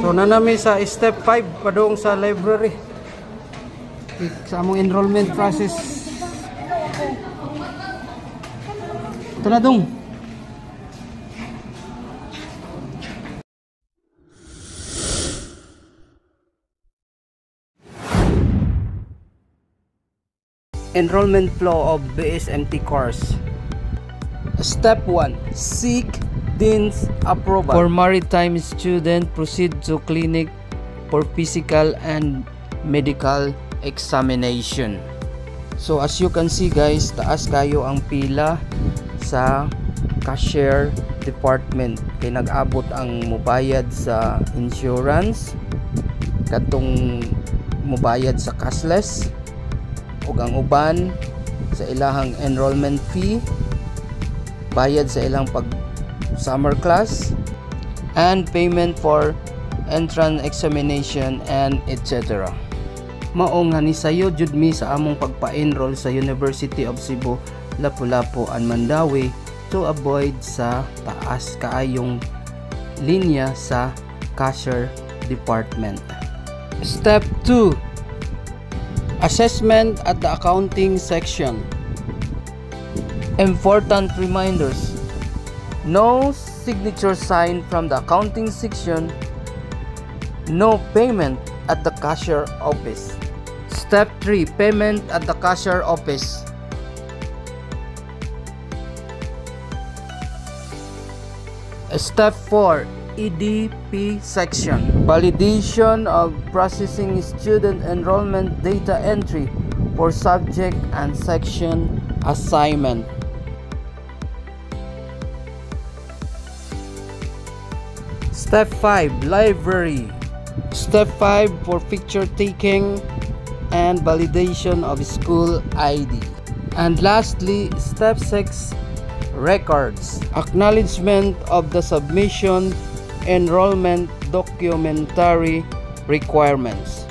So nanami sa step 5 padung sa library. Sa among enrollment process. Ito na dong. Enrollment flow of BSMT course. Step 1. Seek Dean's approval. For maritime student, proceed to clinic for physical and medical examination. So as you can see guys, taas kayo ang pila sa cashier department. Kay nag-abot ang mubayad sa insurance, katong mubayad sa cashless, ug ang uban sa ilahang enrollment fee, bayad sa ilang pag summer class, and payment for entrance examination and etc. Mao nga ni sayo jud mi sa among pagpa-enroll sa University of Cebu, Lapu-Lapu and Mandawi to avoid sa taas kaayong linya sa cashier department. Step 2. Assessment at the accounting section. Important reminders: no signature sign from the accounting section, no payment at the cashier office. Step 3. Payment at the cashier office. Step 4. EDP section. Validation of processing student enrollment data entry for subject and section assignment. Step 5. Library. Step 5 for picture taking and validation of school ID. And lastly, step 6. Records. Acknowledgement of the submission enrollment documentary requirements.